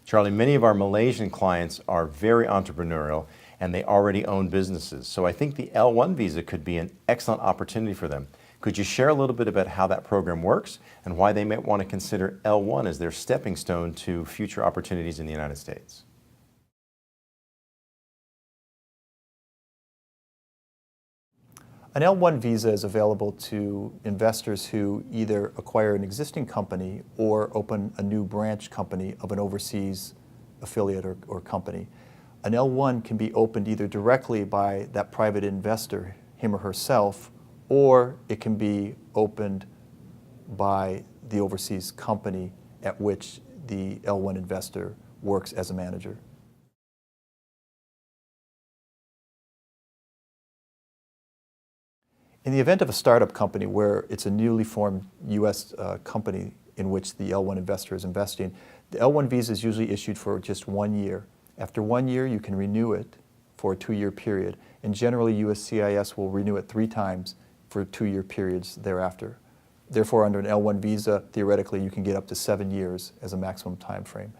Charlie, many of our Malaysian clients are very entrepreneurial and they already own businesses. So I think the L-1 visa could be an excellent opportunity for them. Could you share a little bit about how that program works and why they might want to consider L-1 as their stepping stone to future opportunities in the United States? An L-1 visa is available to investors who either acquire an existing company or open a new branch company of an overseas affiliate or company. An L-1 can be opened either directly by that private investor, him or herself, or it can be opened by the overseas company at which the L-1 investor works as a manager. In the event of a startup company where it's a newly formed U.S. company in which the L-1 investor is investing, the L-1 visa is usually issued for just 1 year. After 1 year, you can renew it for a 2-year period, and generally USCIS will renew it 3 times for 2-year periods thereafter. Therefore, under an L-1 visa, theoretically, you can get up to 7 years as a maximum time frame.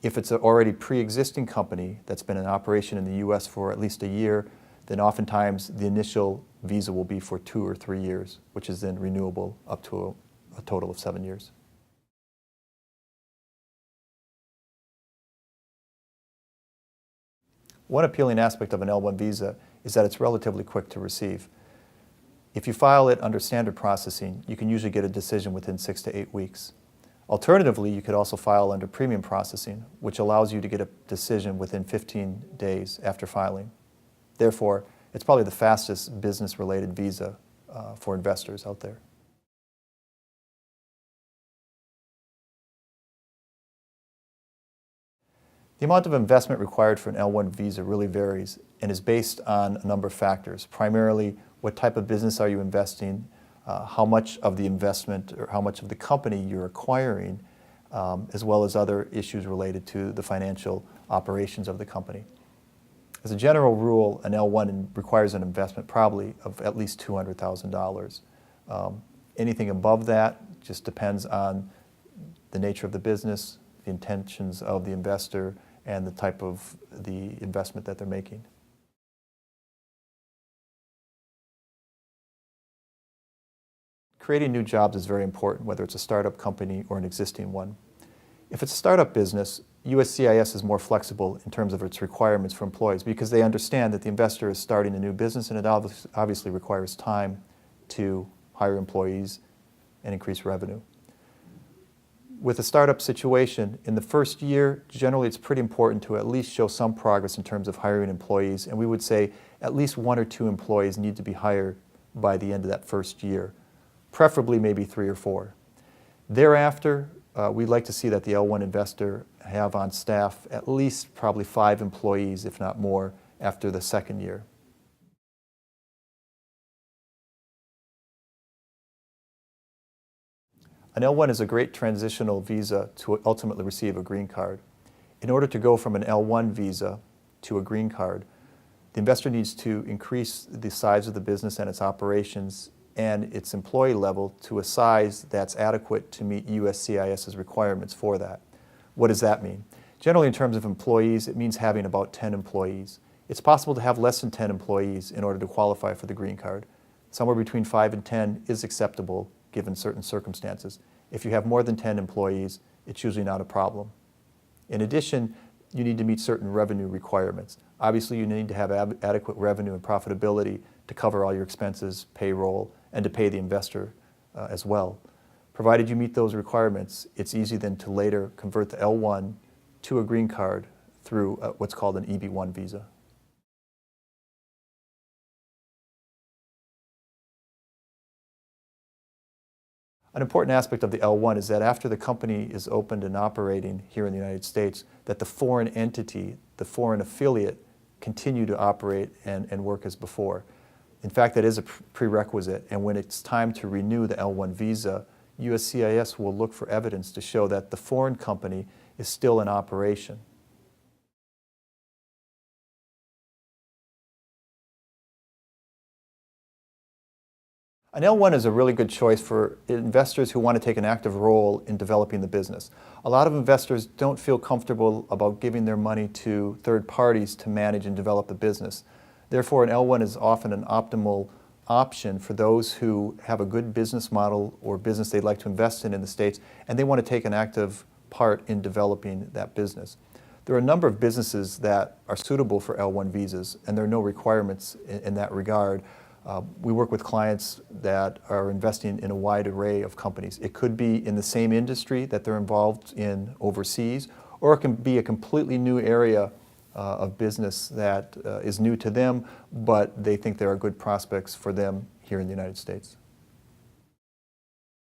If it's an already pre-existing company that's been in operation in the U.S. for at least a year, then oftentimes the initial visa will be for 2 or 3 years, which is then renewable up to a total of 7 years. One appealing aspect of an L-1 visa is that it's relatively quick to receive. If you file it under standard processing, you can usually get a decision within 6 to 8 weeks. Alternatively, you could also file under premium processing, which allows you to get a decision within 15 days after filing. Therefore, it's probably the fastest business-related visa for investors out there. The amount of investment required for an L-1 visa really varies and is based on a number of factors. Primarily, what type of business are you investing, how much of the investment or how much of the company you're acquiring, as well as other issues related to the financial operations of the company. As a general rule, an L-1 requires an investment probably of at least $200,000. Anything above that just depends on the nature of the business, the intentions of the investor, and the type of the investment that they're making. Creating new jobs is very important, whether it's a startup company or an existing one. If it's a startup business, USCIS is more flexible in terms of its requirements for employees because they understand that the investor is starting a new business and it obviously requires time to hire employees and increase revenue. With a startup situation, in the first year, generally it's pretty important to at least show some progress in terms of hiring employees, and we would say at least 1 or 2 employees need to be hired by the end of that first year, preferably maybe 3 or 4. Thereafter, we'd like to see that the L-1 investor have on staff at least probably 5 employees, if not more, after the second year. An L-1 is a great transitional visa to ultimately receive a green card. In order to go from an L-1 visa to a green card, the investor needs to increase the size of the business and its operations and its employee level to a size that's adequate to meet USCIS's requirements for that. What does that mean? Generally, in terms of employees, it means having about 10 employees. It's possible to have less than 10 employees in order to qualify for the green card. Somewhere between 5 and 10 is acceptable given certain circumstances. If you have more than 10 employees, it's usually not a problem. In addition, you need to meet certain revenue requirements. Obviously, you need to have adequate revenue and profitability to cover all your expenses, payroll, and to pay the investor as well. Provided you meet those requirements, it's easy then to later convert the L-1 to a green card through what's called an EB-1 visa. An important aspect of the L-1 is that after the company is opened and operating here in the United States, that the foreign entity, the foreign affiliate, continue to operate and work as before. In fact, that is a prerequisite, and when it's time to renew the L-1 visa, USCIS will look for evidence to show that the foreign company is still in operation. An L1 is a really good choice for investors who want to take an active role in developing the business. A lot of investors don't feel comfortable about giving their money to third parties to manage and develop the business. Therefore, an L1 is often an optimal option for those who have a good business model or business they'd like to invest in the States, and they want to take an active part in developing that business. There are a number of businesses that are suitable for L1 visas, and there are no requirements in that regard. We work with clients that are investing in a wide array of companies. It could be in the same industry that they're involved in overseas, or it can be a completely new area of business that is new to them, but they think there are good prospects for them here in the United States.